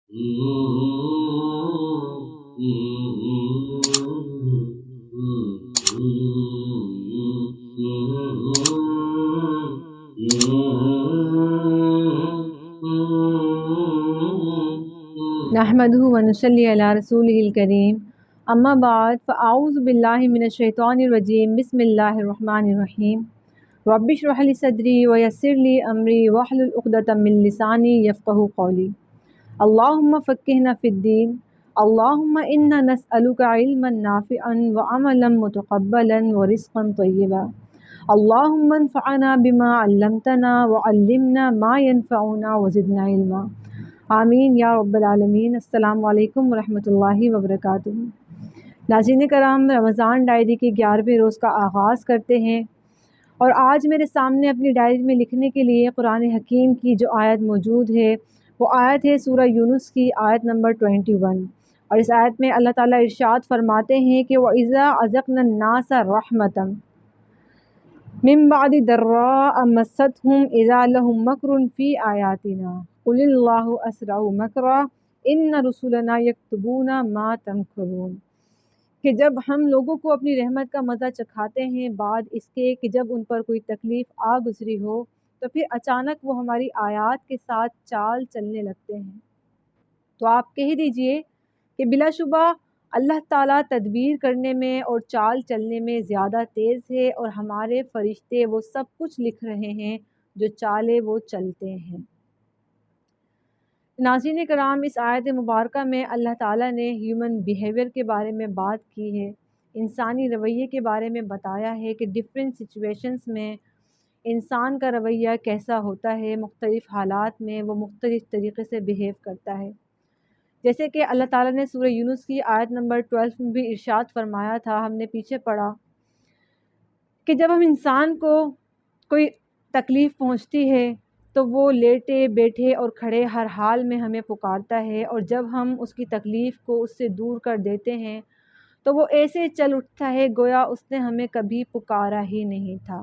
نحمدہ ونصلی علی رسولہ الکریم اما بعد فاعوذ باللہ من الشیطان الرجیم بسم اللہ الرحمن الرحیم رب اشرح لی صدری ویسر لی امری واحلل عقدۃ من لسانی یفقہوا قولی اللہم فقہنا فی الدین اللہم انا نسألک علما نافعا وعملا متقبلا ورزقا طیبا اللہم انفعنا بما علمتنا وعلمنا ما ينفعنا وزدنا علما آمین یا رب العالمین۔ السلام علیکم ورحمۃ اللہ وبرکاتہ۔ ناظرین کرام، رمضان ڈائری کے 11ویں روز کا آغاز کرتے ہیں، اور آج میرے سامنے اپنی ڈائری میں لکھنے کے لیے قرآن حکیم کی جو آیت موجود ہے وہ آیت ہے سورہ یونس کی آیت نمبر 21، اور اس آیت میں اللہ تعالیٰ ارشاد فرماتے ہیں کہ وَإِذَا أَذَقْنَا النَّاسَ رَحْمَةً من بعد ضراء مستهم اذا لهم مكر في آیاتنا قل اللہ اسرع مکرا ان رسلنا یکتبون ما تمکرون، کہ جب ہم لوگوں کو اپنی رحمت کا مزہ چکھاتے ہیں بعد اس کے کہ جب ان پر کوئی تکلیف آ گزری ہو تو پھر اچانک وہ ہماری آیات کے ساتھ چال چلنے لگتے ہیں۔ تو آپ کہہ دیجئے کہ بلا شبہ اللہ تعالیٰ تدبیر کرنے میں اور چال چلنے میں زیادہ تیز ہے، اور ہمارے فرشتے وہ سب کچھ لکھ رہے ہیں جو چالے وہ چلتے ہیں۔ ناظرین کرام، اس آیت مبارکہ میں اللہ تعالیٰ نے ہیومن بیہیویئر کے بارے میں بات کی ہے، انسانی رویے کے بارے میں بتایا ہے کہ ڈفرینٹ سچویشنز میں انسان کا رویہ کیسا ہوتا ہے، مختلف حالات میں وہ مختلف طریقے سے بیہیو کرتا ہے۔ جیسے کہ اللہ تعالیٰ نے سورہ یونس کی آیت نمبر 12 میں بھی ارشاد فرمایا تھا، ہم نے پیچھے پڑھا کہ جب ہم انسان کو کوئی تکلیف پہنچتی ہے تو وہ لیٹے بیٹھے اور کھڑے ہر حال میں ہمیں پکارتا ہے، اور جب ہم اس کی تکلیف کو اس سے دور کر دیتے ہیں تو وہ ایسے چل اٹھتا ہے گویا اس نے ہمیں کبھی پکارا ہی نہیں تھا۔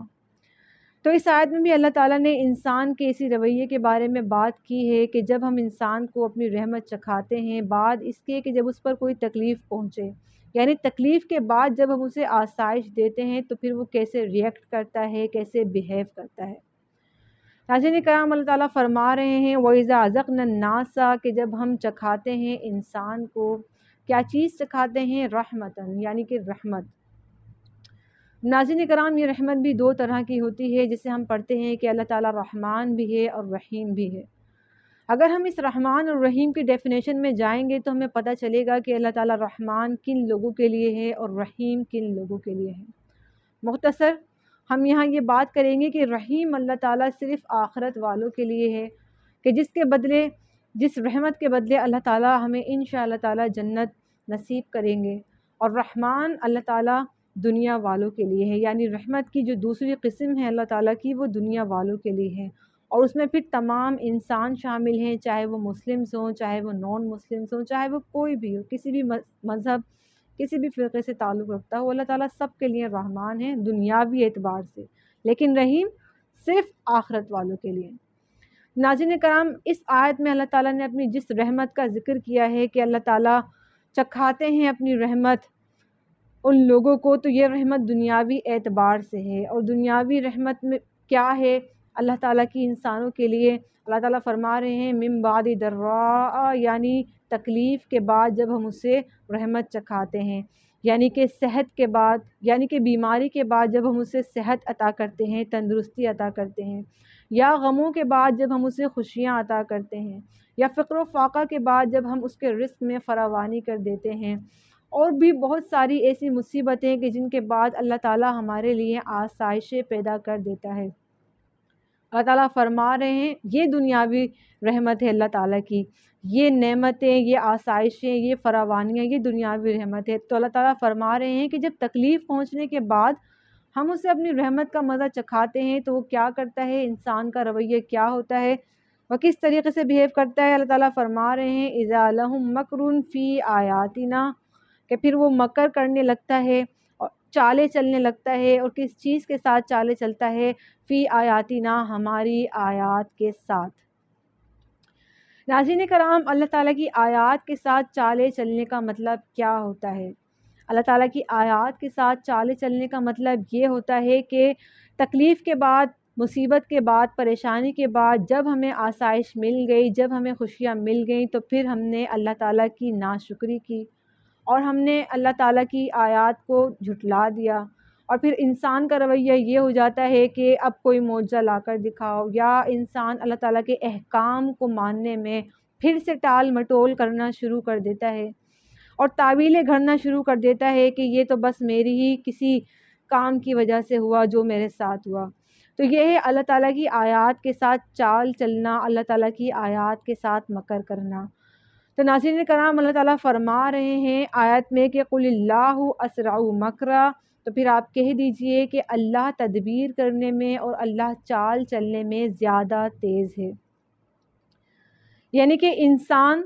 تو اس آیت میں بھی اللہ تعالیٰ نے انسان کے اسی رویے کے بارے میں بات کی ہے کہ جب ہم انسان کو اپنی رحمت چکھاتے ہیں بعد اس کے کہ جب اس پر کوئی تکلیف پہنچے، یعنی تکلیف کے بعد جب ہم اسے آسائش دیتے ہیں تو پھر وہ کیسے ریئیکٹ کرتا ہے، کیسے بیہیو کرتا ہے۔ ناظرین کرام، اللہ تعالیٰ فرما رہے ہیں وَإِذَا أَذَقْنَا النَّاسَ، کہ جب ہم چکھاتے ہیں انسان کو کیا چیز چکھاتے ہیں، رحمتاً، یعنی کہ رحمت۔ ناظرین کرام، یہ رحمت بھی دو طرح کی ہوتی ہے، جسے ہم پڑھتے ہیں کہ اللہ تعالیٰ رحمان بھی ہے اور رحیم بھی ہے۔ اگر ہم اس رحمان اور رحیم کی ڈیفینیشن میں جائیں گے تو ہمیں پتہ چلے گا کہ اللہ تعالیٰ رحمان کن لوگوں کے لیے ہے اور رحیم کن لوگوں کے لیے ہے۔ مختصر ہم یہاں یہ بات کریں گے کہ رحیم اللہ تعالیٰ صرف آخرت والوں کے لیے ہے، کہ جس کے بدلے، جس رحمت کے بدلے اللہ تعالیٰ ہمیں انشاءاللہ تعالیٰ جنت نصیب کریں گے، اور رحمان اللہ تعالیٰ دنیا والوں کے لیے ہے، یعنی رحمت کی جو دوسری قسم ہے اللہ تعالیٰ کی وہ دنیا والوں کے لیے ہے، اور اس میں پھر تمام انسان شامل ہیں، چاہے وہ مسلمز ہوں، چاہے وہ نان مسلمز ہوں، چاہے وہ کوئی بھی ہو، کسی بھی مذہب، کسی بھی فرقے سے تعلق رکھتا ہو، اللہ تعالیٰ سب کے لیے رحمان ہے دنیاوی اعتبار سے، لیکن رحیم صرف آخرت والوں کے لیے۔ ناظرین کرام، اس آیت میں اللہ تعالیٰ نے اپنی جس رحمت کا ذکر کیا ہے کہ اللہ تعالیٰ چکھاتے ہیں اپنی رحمت ان لوگوں کو، تو یہ رحمت دنیاوی اعتبار سے ہے، اور دنیاوی رحمت میں کیا ہے اللہ تعالیٰ کی انسانوں کے لیے؟ اللہ تعالیٰ فرما رہے ہیں من بعد ضراء، یعنی تکلیف کے بعد جب ہم اسے رحمت چکھاتے ہیں، یعنی کہ صحت کے بعد، یعنی کہ بیماری کے بعد جب ہم اسے صحت عطا کرتے ہیں، تندرستی عطا کرتے ہیں، یا غموں کے بعد جب ہم اسے خوشیاں عطا کرتے ہیں، یا فقر و فاقہ کے بعد جب ہم اس کے رزق میں فراوانی کر دیتے ہیں، اور بھی بہت ساری ایسی مصیبتیں کہ جن کے بعد اللہ تعالیٰ ہمارے لیے آسائشیں پیدا کر دیتا ہے۔ اللہ تعالیٰ فرما رہے ہیں یہ دنیاوی رحمت ہے اللہ تعالیٰ کی، یہ نعمتیں، یہ آسائشیں، یہ فراوانیاں، یہ دنیاوی رحمت ہے۔ تو اللہ تعالیٰ فرما رہے ہیں کہ جب تکلیف پہنچنے کے بعد ہم اسے اپنی رحمت کا مزہ چکھاتے ہیں تو وہ کیا کرتا ہے، انسان کا رویہ کیا ہوتا ہے، وہ کس طریقے سے بیہیو کرتا ہے۔ اللہ تعالیٰ فرما رہے ہیں اذا لہم مکر فی آیاتنا، کہ پھر وہ مکر کرنے لگتا ہے اور چالیں چلنے لگتا ہے، اور کس چیز کے ساتھ چالیں چلتا ہے، فی آیاتنا، ہماری آیات کے ساتھ۔ ناظرین کرام، اللہ تعالیٰ کی آیات کے ساتھ چالے چلنے کا مطلب کیا ہوتا ہے؟ اللہ تعالیٰ کی آیات کے ساتھ چالے چلنے کا مطلب یہ ہوتا ہے کہ تکلیف کے بعد، مصیبت کے بعد، پریشانی کے بعد جب ہمیں آسائش مل گئی، جب ہمیں خوشیاں مل گئیں، تو پھر ہم نے اللہ تعالیٰ کی ناشکری کی اور ہم نے اللہ تعالیٰ کی آیات کو جھٹلا دیا، اور پھر انسان کا رویہ یہ ہو جاتا ہے کہ اب کوئی معجزہ لا کر دکھاؤ، یا انسان اللہ تعالیٰ کے احکام کو ماننے میں پھر سے ٹال مٹول کرنا شروع کر دیتا ہے اور تعویلیں گھڑنا شروع کر دیتا ہے کہ یہ تو بس میری ہی کسی کام کی وجہ سے ہوا جو میرے ساتھ ہوا۔ تو یہ ہے اللہ تعالیٰ کی آیات کے ساتھ چال چلنا، اللہ تعالیٰ کی آیات کے ساتھ مکر کرنا۔ تو ناظرین کرام، اللہ تعالیٰ فرما رہے ہیں آیت میں کہ قُلِ اللَّهُ أَسْرَعُ مَكْرًا، تو پھر آپ کہہ دیجئے کہ اللہ تدبیر کرنے میں اور اللہ چال چلنے میں زیادہ تیز ہے۔ یعنی کہ انسان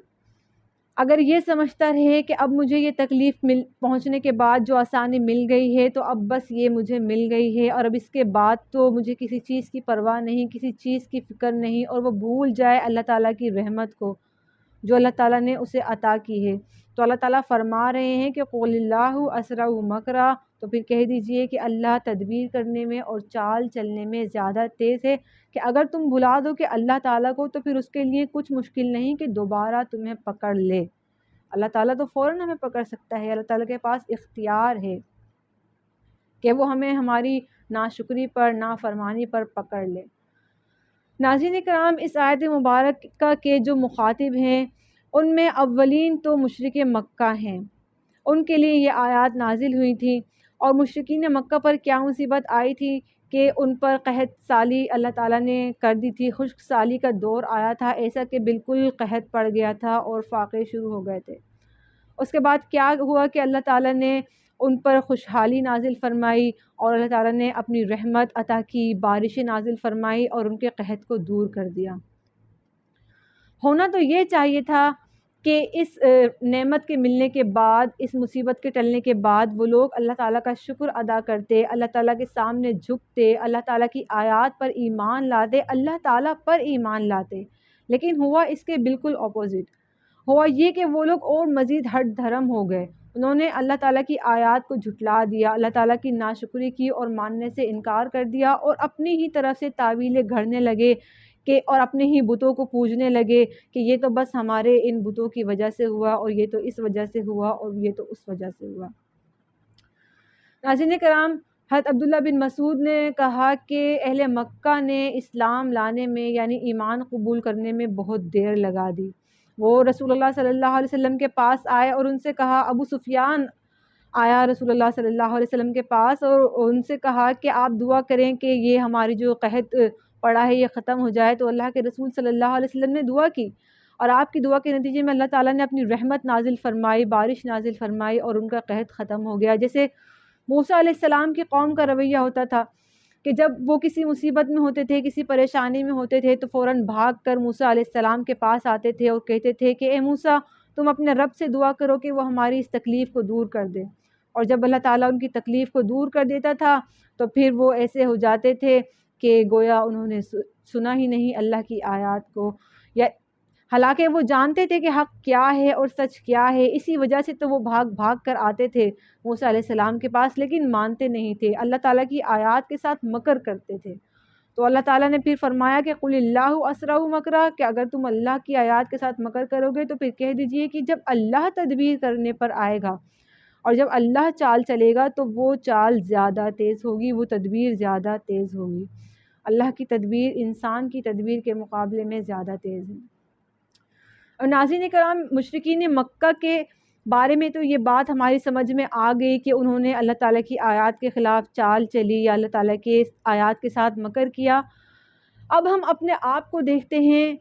اگر یہ سمجھتا رہے کہ اب مجھے یہ تکلیف پہنچنے کے بعد جو آسانی مل گئی ہے تو اب بس یہ مجھے مل گئی ہے اور اب اس کے بعد تو مجھے کسی چیز کی پرواہ نہیں، کسی چیز کی فکر نہیں، اور وہ بھول جائے اللہ تعالیٰ کی رحمت کو جو اللہ تعالیٰ نے اسے عطا کی ہے، تو اللہ تعالیٰ فرما رہے ہیں کہ قُلِ اللَّهُ أَسْرَعُ مَكْرًا، تو پھر کہہ دیجئے کہ اللہ تدبیر کرنے میں اور چال چلنے میں زیادہ تیز ہے، کہ اگر تم بھلا دو کہ اللہ تعالیٰ کو تو پھر اس کے لیے کچھ مشکل نہیں کہ دوبارہ تمہیں پکڑ لے۔ اللہ تعالیٰ تو فوراً ہمیں پکڑ سکتا ہے، اللہ تعالیٰ کے پاس اختیار ہے کہ وہ ہمیں ہماری ناشکری پر، نافرمانی پر پکڑ لے۔ ناظرین کرام، اس آیت مبارکہ کے جو مخاطب ہیں ان میں اولین تو مشرک مکہ ہیں، ان کے لیے یہ آیات نازل ہوئی تھی، اور مشرکین مکہ پر کیا مصیبت آئی تھی کہ ان پر قحط سالی اللہ تعالیٰ نے کر دی تھی، خشک سالی کا دور آیا تھا، ایسا کہ بالکل قحط پڑ گیا تھا اور فاقے شروع ہو گئے تھے۔ اس کے بعد کیا ہوا کہ اللہ تعالیٰ نے ان پر خوشحالی نازل فرمائی اور اللہ تعالیٰ نے اپنی رحمت عطا کی، بارشیں نازل فرمائی اور ان کے قحط کو دور کر دیا۔ ہونا تو یہ چاہیے تھا کہ اس نعمت کے ملنے کے بعد، اس مصیبت کے ٹلنے کے بعد وہ لوگ اللہ تعالیٰ کا شکر ادا کرتے، اللہ تعالیٰ کے سامنے جھکتے، اللہ تعالیٰ کی آیات پر ایمان لاتے، اللہ تعالیٰ پر ایمان لاتے، لیکن ہوا اس کے بالکل اپوزٹ۔ ہوا یہ کہ وہ لوگ اور مزید ہٹ دھرم ہو گئے، انہوں نے اللہ تعالیٰ کی آیات کو جھٹلا دیا، اللہ تعالیٰ کی ناشکری کی اور ماننے سے انکار کر دیا، اور اپنی ہی طرف سے تعویلیں گھڑنے لگے کہ اور اپنے ہی بتوں کو پوجنے لگے کہ یہ تو بس ہمارے ان بتوں کی وجہ سے ہوا، اور یہ تو اس وجہ سے ہوا، اور یہ تو اس وجہ سے ہوا۔ ناظرین کرام، حضرت عبداللہ بن مسعود نے کہا کہ اہل مکہ نے اسلام لانے میں، یعنی ایمان قبول کرنے میں بہت دیر لگا دی۔ وہ رسول اللہ صلی اللہ علیہ وسلم کے پاس آئے اور ان سے کہا، ابو سفیان آیا رسول اللہ صلی اللہ علیہ وسلم کے پاس اور ان سے کہا کہ آپ دعا کریں کہ یہ ہماری جو قحط پڑا ہے یہ ختم ہو جائے، تو اللہ کے رسول صلی اللہ علیہ وسلم نے دعا کی، اور آپ کی دعا کے نتیجے میں اللہ تعالیٰ نے اپنی رحمت نازل فرمائی، بارش نازل فرمائی اور ان کا قحط ختم ہو گیا۔ جیسے موسیٰ علیہ السلام کی قوم کا رویہ ہوتا تھا کہ جب وہ کسی مصیبت میں ہوتے تھے، کسی پریشانی میں ہوتے تھے، تو فوراً بھاگ کر موسیٰ علیہ السلام کے پاس آتے تھے اور کہتے تھے کہ اے موسیٰ، تم اپنے رب سے دعا کرو کہ وہ ہماری اس تکلیف کو دور کر دے، اور جب اللہ تعالیٰ ان کی تکلیف کو دور کر دیتا تھا تو پھر وہ ایسے ہو جاتے تھے کہ گویا انہوں نے سنا ہی نہیں اللہ کی آیات کو، یا حالانکہ وہ جانتے تھے کہ حق کیا ہے اور سچ کیا ہے، اسی وجہ سے تو وہ بھاگ بھاگ کر آتے تھے موسیٰ علیہ السلام کے پاس، لیکن مانتے نہیں تھے، اللہ تعالیٰ کی آیات کے ساتھ مکر کرتے تھے۔ تو اللہ تعالیٰ نے پھر فرمایا کہ قُلِ اللَّهُ أَسْرَعُ مَكْرًا، کہ اگر تم اللہ کی آیات کے ساتھ مکر کرو گے تو پھر کہہ دیجئے کہ جب اللہ تدبیر کرنے پر آئے گا اور جب اللہ چال چلے گا تو وہ چال زیادہ تیز ہوگی، وہ تدبیر زیادہ تیز ہوگی۔ اللہ کی تدبیر انسان کی تدبیر کے مقابلے میں زیادہ تیز ہے۔ اور ناظرین کرام، مشرکین مکہ کے بارے میں تو یہ بات ہماری سمجھ میں آ گئی کہ انہوں نے اللہ تعالیٰ کی آیات کے خلاف چال چلی یا اللہ تعالیٰ کے آیات کے ساتھ مکر کیا۔ اب ہم اپنے آپ کو دیکھتے ہیں،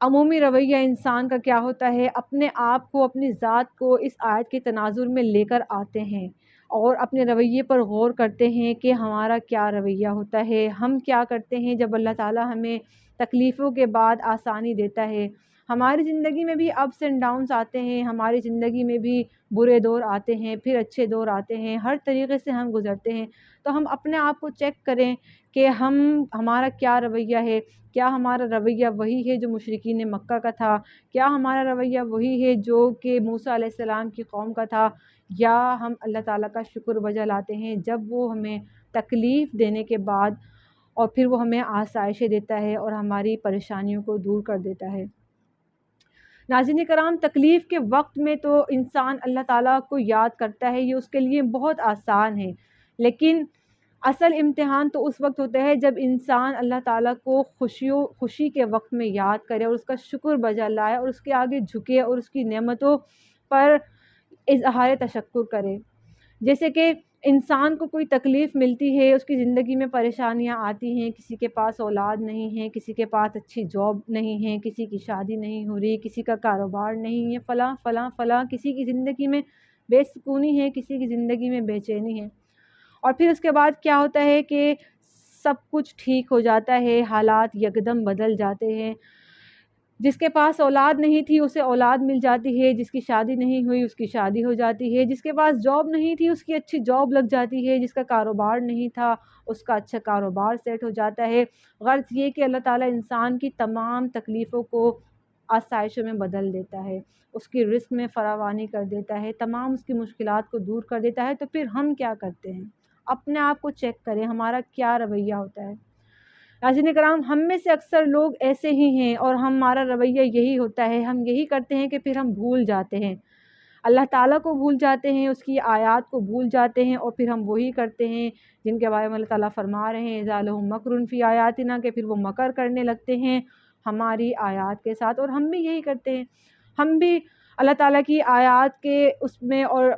عمومی رویہ انسان کا کیا ہوتا ہے، اپنے آپ کو، اپنی ذات کو اس آیت کے تناظر میں لے کر آتے ہیں اور اپنے رویے پر غور کرتے ہیں کہ ہمارا کیا رویہ ہوتا ہے، ہم کیا کرتے ہیں جب اللہ تعالیٰ ہمیں تکلیفوں کے بعد آسانی دیتا ہے، ہماری زندگی میں بھی اپس اینڈ ڈاؤنس آتے ہیں، ہماری زندگی میں بھی برے دور آتے ہیں، پھر اچھے دور آتے ہیں، ہر طریقے سے ہم گزرتے ہیں۔ تو ہم اپنے آپ کو چیک کریں کہ ہمارا کیا رویہ ہے، کیا ہمارا رویہ وہی ہے جو مشرکین مکہ کا تھا، کیا ہمارا رویہ وہی ہے جو کہ موسیٰ علیہ السلام کی قوم کا تھا، یا ہم اللہ تعالیٰ کا شکر بجا لاتے ہیں جب وہ ہمیں تکلیف دینے کے بعد اور پھر وہ ہمیں آسائشیں دیتا ہے اور ہماری پریشانیوں کو دور کر دیتا ہے۔ ناظرین کرام، تکلیف کے وقت میں تو انسان اللہ تعالیٰ کو یاد کرتا ہے، یہ اس کے لیے بہت آسان ہے، لیکن اصل امتحان تو اس وقت ہوتا ہے جب انسان اللہ تعالیٰ کو خوشی کے وقت میں یاد کرے اور اس کا شکر بجا لائے اور اس کے آگے جھکے اور اس کی نعمتوں پر اظہار تشکر کرے۔ جیسے کہ انسان کو کوئی تکلیف ملتی ہے، اس کی زندگی میں پریشانیاں آتی ہیں، کسی کے پاس اولاد نہیں ہے، کسی کے پاس اچھی جاب نہیں ہے، کسی کی شادی نہیں ہو رہی، کسی کا کاروبار نہیں ہے، فلاں فلاں فلاں، کسی کی زندگی میں بے سکونی ہے، کسی کی زندگی میں بے چینی ہے، اور پھر اس کے بعد کیا ہوتا ہے کہ سب کچھ ٹھیک ہو جاتا ہے، حالات یکدم بدل جاتے ہیں۔ جس کے پاس اولاد نہیں تھی اسے اولاد مل جاتی ہے، جس کی شادی نہیں ہوئی اس کی شادی ہو جاتی ہے، جس کے پاس جاب نہیں تھی اس کی اچھی جاب لگ جاتی ہے، جس کا کاروبار نہیں تھا اس کا اچھا کاروبار سیٹ ہو جاتا ہے۔ غرض یہ کہ اللہ تعالیٰ انسان کی تمام تکلیفوں کو آسائشوں میں بدل دیتا ہے، اس کی رزق میں فراوانی کر دیتا ہے، تمام اس کی مشکلات کو دور کر دیتا ہے۔ تو پھر ہم کیا کرتے ہیں؟ اپنے آپ کو چیک کریں، ہمارا کیا رویہ ہوتا ہے۔ ناظرین کرام، ہم میں سے اکثر لوگ ایسے ہی ہیں اور ہمارا رویہ یہی ہوتا ہے، ہم یہی کرتے ہیں کہ پھر ہم بھول جاتے ہیں، اللہ تعالیٰ کو بھول جاتے ہیں، اس کی آیات کو بھول جاتے ہیں، اور پھر ہم وہی کرتے ہیں جن کے بارے میں اللہ تعالیٰ فرما رہے ہیں اِذَا لَهُم مَكْرٌ فِي آیَاتِنَا، کہ پھر وہ مکر کرنے لگتے ہیں ہماری آیات کے ساتھ، اور ہم بھی یہی کرتے ہیں، ہم بھی اللہ تعالیٰ کی آیات کے اس میں اور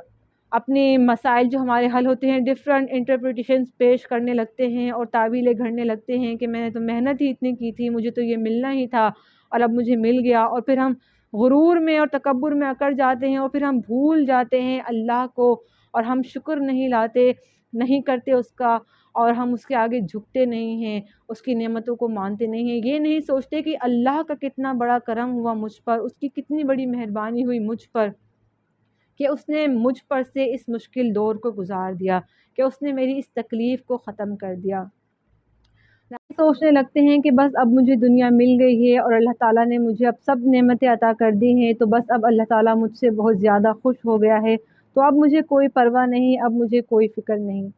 اپنے مسائل جو ہمارے حل ہوتے ہیں ڈفرینٹ انٹرپریٹیشنز پیش کرنے لگتے ہیں اور تعویلیں گھڑنے لگتے ہیں کہ میں نے تو محنت ہی اتنی کی تھی، مجھے تو یہ ملنا ہی تھا اور اب مجھے مل گیا، اور پھر ہم غرور میں اور تکبر میں اکڑ جاتے ہیں اور پھر ہم بھول جاتے ہیں اللہ کو، اور ہم شکر نہیں لاتے، نہیں کرتے اس کا، اور ہم اس کے آگے جھکتے نہیں ہیں، اس کی نعمتوں کو مانتے نہیں ہیں، یہ نہیں سوچتے کہ اللہ کا کتنا بڑا کرم ہوا مجھ پر، اس کی کتنی بڑی مہربانی ہوئی مجھ پر کہ اس نے مجھ پر سے اس مشکل دور کو گزار دیا، کہ اس نے میری اس تکلیف کو ختم کر دیا۔ سوچنے لگتے ہیں کہ بس اب مجھے دنیا مل گئی ہے اور اللہ تعالیٰ نے مجھے اب سب نعمتیں عطا کر دی ہیں، تو بس اب اللہ تعالیٰ مجھ سے بہت زیادہ خوش ہو گیا ہے، تو اب مجھے کوئی پرواہ نہیں، اب مجھے کوئی فکر نہیں۔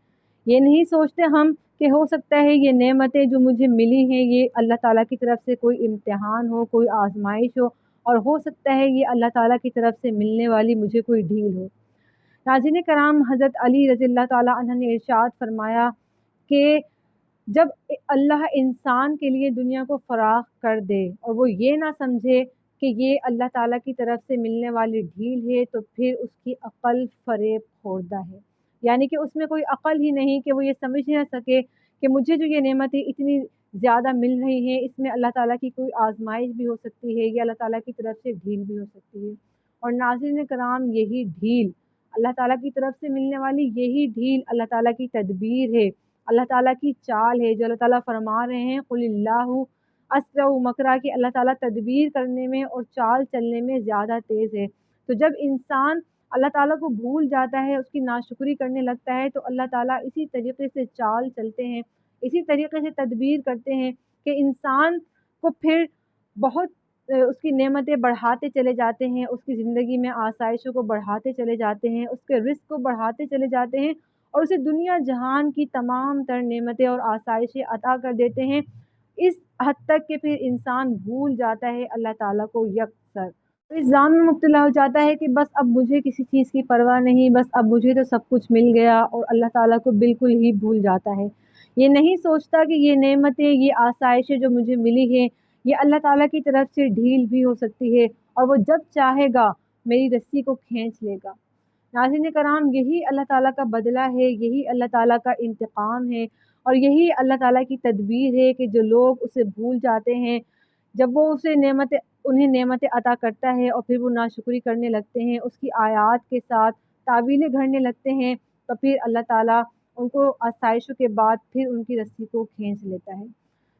یہ نہیں سوچتے ہم کہ ہو سکتا ہے یہ نعمتیں جو مجھے ملی ہیں یہ اللہ تعالیٰ کی طرف سے کوئی امتحان ہو، کوئی آزمائش ہو، اور ہو سکتا ہے یہ اللہ تعالیٰ کی طرف سے ملنے والی مجھے کوئی ڈھیل ہو۔ ناظرین کرام، حضرت علی رضی اللہ تعالیٰ عنہ نے ارشاد فرمایا کہ جب اللہ انسان کے لیے دنیا کو فراخ کر دے اور وہ یہ نہ سمجھے کہ یہ اللہ تعالیٰ کی طرف سے ملنے والی ڈھیل ہے، تو پھر اس کی عقل فریب خوردہ ہے، یعنی کہ اس میں کوئی عقل ہی نہیں کہ وہ یہ سمجھ نہ سکے کہ مجھے جو یہ نعمتیں اتنی زیادہ مل رہی ہیں اس میں اللہ تعالیٰ کی کوئی آزمائش بھی ہو سکتی ہے یا اللہ تعالیٰ کی طرف سے ڈھیل بھی ہو سکتی ہے۔ اور ناظرین کرام، یہی ڈھیل اللہ تعالیٰ کی طرف سے ملنے والی یہی ڈھیل اللہ تعالیٰ کی تدبیر ہے، اللہ تعالیٰ کی چال ہے، جو اللہ تعالیٰ فرما رہے ہیں قُلِ اللّٰهُ أَسْرَعُ مَكْرًا، کہ اللہ تعالیٰ تدبیر کرنے میں اور چال چلنے میں زیادہ تیز ہے۔ تو جب انسان اللہ تعالیٰ کو بھول جاتا ہے، اس کی ناشکری کرنے لگتا ہے، تو اللہ تعالیٰ اسی طریقے سے چال چلتے ہیں، اسی طریقے سے تدبیر کرتے ہیں کہ انسان کو پھر بہت اس کی نعمتیں بڑھاتے چلے جاتے ہیں، اس کی زندگی میں آسائشوں کو بڑھاتے چلے جاتے ہیں، اس کے رزق کو بڑھاتے چلے جاتے ہیں، اور اسے دنیا جہان کی تمام تر نعمتیں اور آسائشیں عطا کر دیتے ہیں، اس حد تک کہ پھر انسان بھول جاتا ہے اللہ تعالیٰ کو یکسر، اس ظان میں مبتلا ہو جاتا ہے کہ بس اب مجھے کسی چیز کی پرواہ نہیں، بس اب مجھے تو سب کچھ مل گیا، اور اللہ تعالیٰ کو بالکل ہی بھول جاتا ہے۔ یہ نہیں سوچتا کہ یہ نعمتیں، یہ آسائشیں جو مجھے ملی ہیں، یہ اللہ تعالیٰ کی طرف سے ڈھیل بھی ہو سکتی ہے، اور وہ جب چاہے گا میری رسی کو کھینچ لے گا۔ ناظرین کرام، یہی اللہ تعالیٰ کا بدلہ ہے، یہی اللہ تعالیٰ کا انتقام ہے، اور یہی اللہ تعالیٰ کی تدبیر ہے کہ جو لوگ اسے بھول جاتے ہیں، جب وہ اسے انہیں نعمتیں عطا کرتا ہے اور پھر وہ ناشکری کرنے لگتے ہیں، اس کی آیات کے ساتھ تعویلیں گھڑنے لگتے ہیں، تو پھر اللہ تعالیٰ ان کو آسائشوں کے بعد پھر ان کی رسی کو کھینچ لیتا ہے۔